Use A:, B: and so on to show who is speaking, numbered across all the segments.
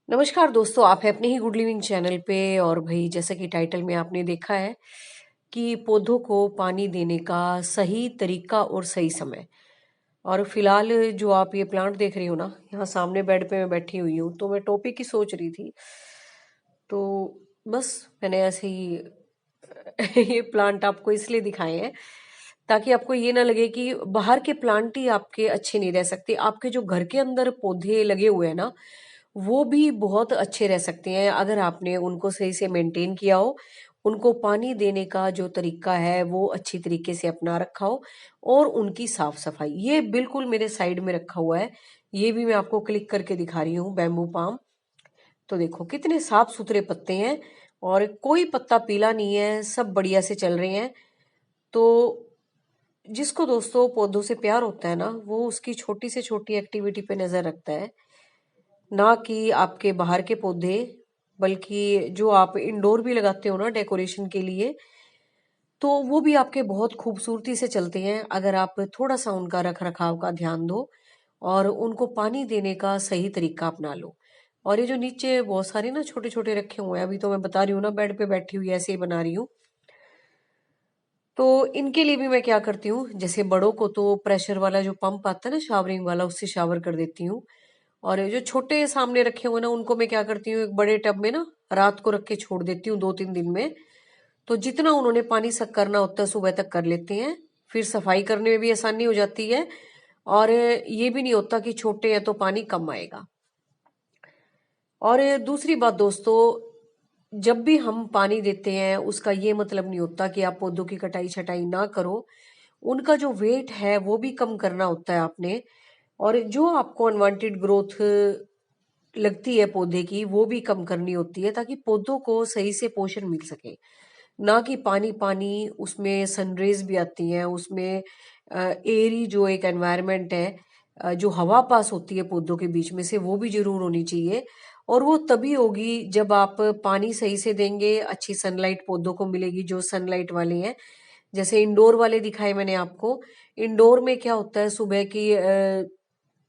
A: नमस्कार दोस्तों, आप हैं अपने ही गुड लिविंग चैनल पे। और भाई, जैसा कि टाइटल में आपने देखा है कि पौधों को पानी देने का सही तरीका और सही समय। और फिलहाल जो आप ये प्लांट देख रही हो ना, यहाँ सामने बेड पे मैं बैठी हुई हूँ, तो मैं टॉपिक की सोच रही थी। तो बस मैंने ऐसे ही ये प्लांट आपको इसलिए दिखाए हैं ताकि आपको ये ना लगे कि बाहर के प्लांट ही आपके अच्छे नहीं रह सकते। आपके जो घर के अंदर पौधे लगे हुए हैं ना, वो भी बहुत अच्छे रह सकते हैं अगर आपने उनको सही से मेंटेन किया हो। उनको पानी देने का जो तरीका है वो अच्छी तरीके से अपना रखा हो, और उनकी साफ सफाई। ये बिल्कुल मेरे साइड में रखा हुआ है। ये भी मैं आपको क्लिक करके दिखा रही हूँ, बैम्बू पाम। तो देखो कितने साफ सुथरे पत्ते हैं, और कोई पत्ता पीला नहीं है, सब बढ़िया से चल रहे हैं। तो जिसको दोस्तों पौधों से प्यार होता है ना, वो उसकी छोटी से छोटी एक्टिविटी पे नजर रखता है, ना कि आपके बाहर के पौधे। बल्कि जो आप इंडोर भी लगाते हो ना डेकोरेशन के लिए, तो वो भी आपके बहुत खूबसूरती से चलते हैं अगर आप थोड़ा सा उनका रख रखाव का ध्यान दो और उनको पानी देने का सही तरीका अपना लो। और ये जो नीचे बहुत सारे ना छोटे छोटे रखे हुए हैं, अभी तो मैं बता रही हूँ ना, बेड पे बैठी हुई ऐसे ही बना रही हूँ। तो इनके लिए भी मैं क्या करती हूँ, जैसे बड़ों को तो प्रेशर वाला जो पंप आता है ना, शावरिंग वाला, उससे शावर कर देती हूँ। और ये जो छोटे सामने रखे हुए ना, उनको मैं क्या करती हूँ, एक बड़े टब में ना रात को रख के छोड़ देती हूँ 2-3 दिन में। तो जितना उन्होंने पानी सक करना होता है सुबह तक कर लेते हैं। फिर सफाई करने में भी आसानी हो जाती है, और ये भी नहीं होता कि छोटे हैं तो पानी कम आएगा। और दूसरी बात दोस्तों, जब भी हम पानी देते हैं उसका ये मतलब नहीं होता कि आप पौधों की कटाई छटाई ना करो। उनका जो वेट है वो भी कम करना होता है आपने। और जो आपको अनवांटेड ग्रोथ लगती है पौधे की, वो भी कम करनी होती है, ताकि पौधों को सही से पोषण मिल सके। ना कि पानी पानी, उसमें सनरेज भी आती हैं, उसमें एरी जो एक एनवायरनमेंट है, जो हवा पास होती है पौधों के बीच में से, वो भी जरूर होनी चाहिए। और वो तभी होगी जब आप पानी सही से देंगे, अच्छी सनलाइट पौधों को मिलेगी जो सनलाइट वाले हैं। जैसे इंडोर वाले दिखाए मैंने आपको। इंडोर में क्या होता है, सुबह की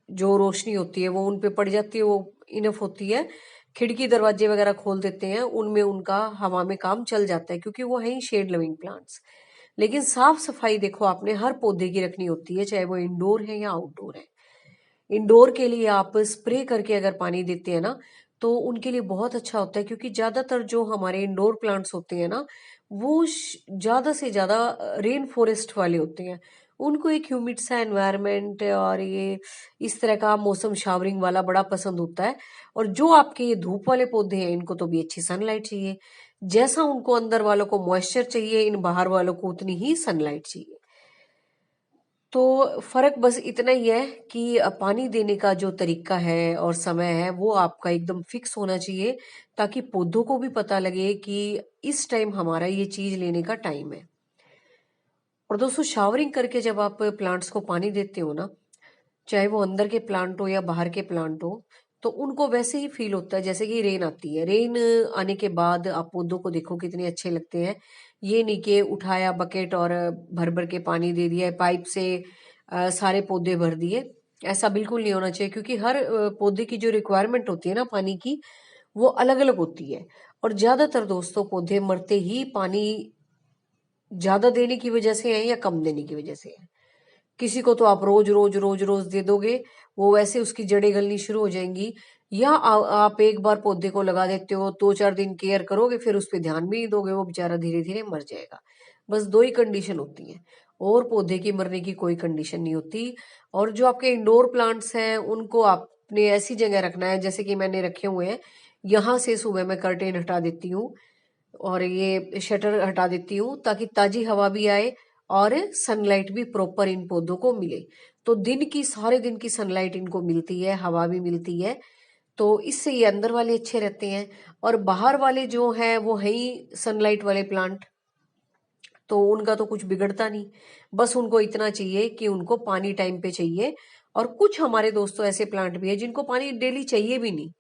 A: जो रोशनी होती है वो उन पे पड़ जाती है, वो इनफ होती है। खिड़की दरवाजे वगैरह खोल देते हैं, उनमें उनका हवा में काम चल जाता है, क्योंकि वो है ही शेड लविंग प्लांट्स। लेकिन साफ सफाई देखो आपने हर पौधे की रखनी होती है, चाहे वो इंडोर है या आउटडोर है। इंडोर के लिए आप स्प्रे करके अगर पानी देते हैं ना, तो उनके लिए बहुत अच्छा होता है, क्योंकि ज्यादातर जो हमारे इंडोर प्लांट्स होते हैं ना, वो ज्यादा से ज्यादा रेन फॉरेस्ट वाले होते हैं। उनको एक ह्यूमिड सा एनवायरनमेंट और ये इस तरह का मौसम शावरिंग वाला बड़ा पसंद होता है। और जो आपके ये धूप वाले पौधे हैं, इनको तो भी अच्छी सनलाइट चाहिए। जैसा उनको अंदर वालों को मॉइस्चर चाहिए, इन बाहर वालों को उतनी ही सनलाइट चाहिए। तो फर्क बस इतना ही है कि पानी देने का जो तरीका है और समय है वो आपका एकदम फिक्स होना चाहिए, ताकि पौधों को भी पता लगे कि इस टाइम हमारा ये चीज लेने का टाइम है। और दोस्तों, शावरिंग करके जब आप प्लांट्स को पानी देते हो ना, चाहे वो अंदर के प्लांट हो या बाहर के प्लांट हो, तो उनको वैसे ही फील होता है जैसे कि रेन आती है। रेन आने के बाद आप पौधों को देखो कितने अच्छे लगते हैं। ये नहीं कि उठाया बकेट और भर भर के पानी दे दिया, पाइप से सारे पौधे भर दिए। ऐसा बिल्कुल नहीं होना चाहिए, क्योंकि हर पौधे की जो रिक्वायरमेंट होती है ना पानी की, वो अलग अलग होती है। और ज्यादातर दोस्तों पौधे मरते ही पानी ज्यादा देने की वजह से है या कम देने की वजह से है। किसी को तो आप रोज रोज रोज रोज दे दोगे, वो वैसे उसकी जड़ें गलनी शुरू हो जाएंगी। या आप एक बार पौधे को लगा देते हो, 2-4 दिन केयर करोगे, फिर उस पर ध्यान भी नहीं दोगे, वो बेचारा धीरे धीरे मर जाएगा। बस दो ही कंडीशन होती है, और पौधे की मरने की कोई कंडीशन नहीं होती। और जो आपके इंडोर प्लांट्स हैं, उनको आपने ऐसी जगह रखना है, जैसे कि मैंने रखे हुए हैं। यहाँ से सुबह मैं कर्टेन हटा देती हूँ, और ये शटर हटा देती हूँ, ताकि ताजी हवा भी आए और सनलाइट भी प्रॉपर इन पौधों को मिले। तो दिन की, सारे दिन की सनलाइट इनको मिलती है, हवा भी मिलती है। तो इससे ये अंदर वाले अच्छे रहते हैं। और बाहर वाले जो हैं वो है ही सनलाइट वाले प्लांट, तो उनका तो कुछ बिगड़ता नहीं। बस उनको इतना चाहिए कि उनको पानी टाइम पे चाहिए। और कुछ हमारे दोस्तों ऐसे प्लांट भी है जिनको पानी डेली चाहिए भी नहीं,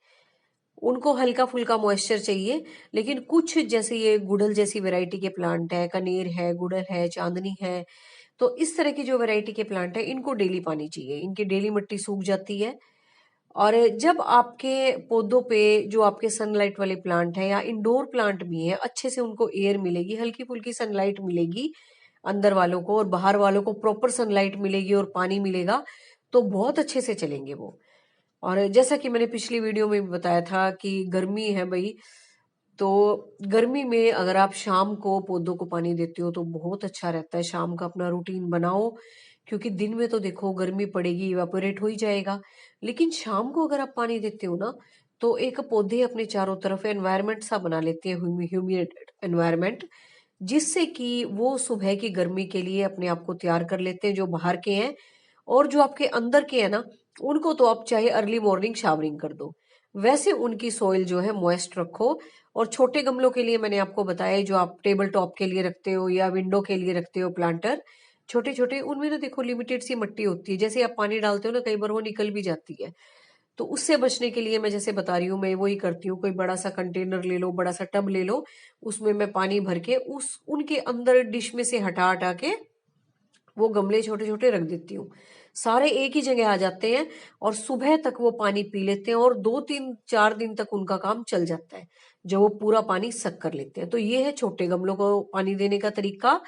A: उनको हल्का फुल्का मॉइस्चर चाहिए। लेकिन कुछ, जैसे ये गुड़हल जैसी वैरायटी के प्लांट है, कनेर है, गुड़हल है, चांदनी है, तो इस तरह की जो वैरायटी के प्लांट है, इनको डेली पानी चाहिए, इनकी डेली मिट्टी सूख जाती है। और जब आपके पौधों पे जो आपके सनलाइट वाले प्लांट हैं या इंडोर प्लांट भी हैं, अच्छे से उनको एयर मिलेगी, हल्की फुल्की सनलाइट मिलेगी अंदर वालों को और बाहर वालों को प्रॉपर सनलाइट मिलेगी और पानी मिलेगा, तो बहुत अच्छे से चलेंगे वो। और जैसा कि मैंने पिछली वीडियो में भी बताया था कि गर्मी है भाई, तो गर्मी में अगर आप शाम को पौधों को पानी देते हो तो बहुत अच्छा रहता है। शाम का अपना रूटीन बनाओ, क्योंकि दिन में तो देखो गर्मी पड़ेगी, इवापोरेट हो ही जाएगा। लेकिन शाम को अगर आप पानी देते हो ना, तो एक पौधे अपने चारों तरफ एनवायरनमेंट सा बना लेते हैं, ह्यूमिड एनवायरनमेंट, जिससे कि वो सुबह की गर्मी के लिए अपने आप को तैयार कर लेते हैं, जो बाहर के हैं। और जो आपके अंदर के हैं ना, उनको तो आप चाहे अर्ली मॉर्निंग शावरिंग कर दो, वैसे उनकी सॉइल जो है मॉइस्ट रखो। और छोटे गमलों के लिए मैंने आपको बताया, जो आप टेबल टॉप के लिए रखते हो या विंडो के लिए रखते हो प्लांटर, छोटे छोटे, उनमें ना देखो लिमिटेड सी मट्टी होती है, जैसे आप पानी डालते हो ना, कई बार वो निकल भी जाती है। तो उससे बचने के लिए मैं जैसे बता रही हूँ, मैं वही करती हूँ, कोई बड़ा सा कंटेनर ले लो, बड़ा सा टब ले लो, उसमें मैं पानी भर के उस उनके अंदर डिश में से हटा हटा के वो गमले छोटे छोटे रख देती हूँ। सारे एक ही जगह आ जाते हैं और सुबह तक वो पानी पी लेते हैं और 2 3 4 दिन तक उनका काम चल जाता है, जब वो पूरा पानी सक कर लेते हैं। तो ये है छोटे गमलों को पानी देने का तरीका।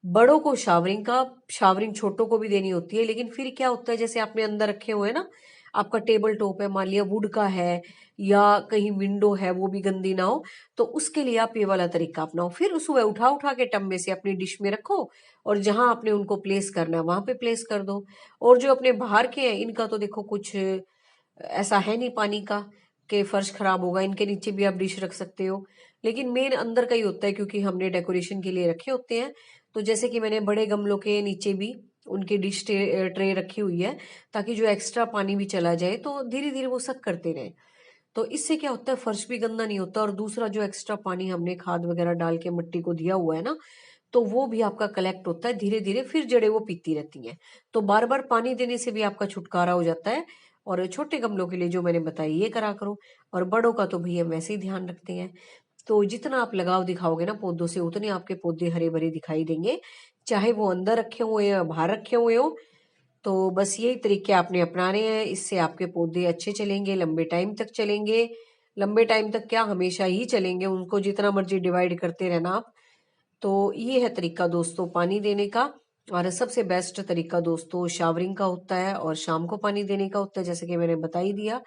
A: बड़ों को शावरिंग का, शावरिंग छोटों को भी देनी होती है, लेकिन फिर क्या होता है, जैसे आपने अंदर रखे हुए हैं ना, आपका टेबल टॉप है, मान लिया वुड का है या कहीं विंडो है, वो भी गंदी ना हो, तो उसके लिए आप ये वाला तरीका अपनाओ। फिर सुबह उठा उठा के टब में से अपनी डिश में रखो और जहां आपने उनको प्लेस करना है वहां पे प्लेस कर दो। और जो अपने बाहर के हैं, इनका तो देखो कुछ ऐसा है नहीं पानी का कि फर्श खराब होगा, इनके नीचे भी आप डिश रख सकते हो। लेकिन मेन अंदर का ही होता है, क्योंकि हमने डेकोरेशन के लिए रखे होते हैं। तो जैसे कि मैंने बड़े गमलों के नीचे भी उनकी डिश ट्रे रखी हुई है, ताकि जो एक्स्ट्रा पानी भी चला जाए तो धीरे धीरे वो सक करते रहे। तो इससे क्या होता है, फर्श भी गंदा नहीं होता, और दूसरा जो एक्स्ट्रा पानी हमने खाद वगैरह डाल के मिट्टी को दिया हुआ है ना, तो वो भी आपका कलेक्ट होता है धीरे धीरे, फिर जड़ें वो पीती रहती हैं। तो बार बार पानी देने से भी आपका छुटकारा हो जाता है। और छोटे गमलों के लिए जो मैंने बताई ये करा करो, और बड़ों का तो भैया वैसे ही ध्यान रखते हैं। तो जितना आप लगाव दिखाओगे ना पौधों से, उतने आपके पौधे हरे भरे दिखाई देंगे, चाहे वो अंदर रखे हुए हैं या बाहर रखे हुए हो। तो बस यही तरीके आपने अपनाने हैं, इससे आपके पौधे अच्छे चलेंगे, लंबे टाइम तक चलेंगे। लंबे टाइम तक क्या, हमेशा ही चलेंगे, उनको जितना मर्जी डिवाइड करते रहना आप। तो ये है तरीका दोस्तों पानी देने का। और सबसे बेस्ट तरीका दोस्तों शावरिंग का होता है और शाम को पानी देने का होता है, जैसे कि मैंने बता ही दिया।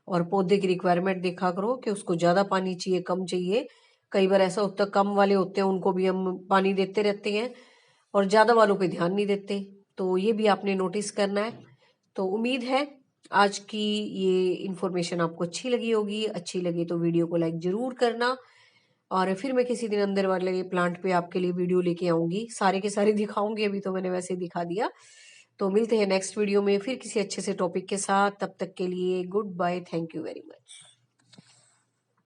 A: और पौधे की रिक्वायरमेंट देखा करो कि उसको ज्यादा पानी चाहिए, कम चाहिए। कई बार ऐसा होता है, कम वाले होते हैं उनको भी हम पानी देते रहते हैं और ज्यादा वालों पे ध्यान नहीं देते। तो ये भी आपने नोटिस करना है। तो उम्मीद है आज की ये इन्फॉर्मेशन आपको अच्छी लगी होगी। अच्छी लगी तो वीडियो को लाइक जरूर करना। और फिर मैं किसी दिन अंदर वाले प्लांट पे आपके लिए वीडियो लेके आऊंगी, सारे के सारे दिखाऊंगी, अभी तो मैंने वैसे दिखा दिया। तो मिलते हैं नेक्स्ट वीडियो में फिर किसी अच्छे से टॉपिक के साथ, तब तक के लिए goodbye, thank you very much.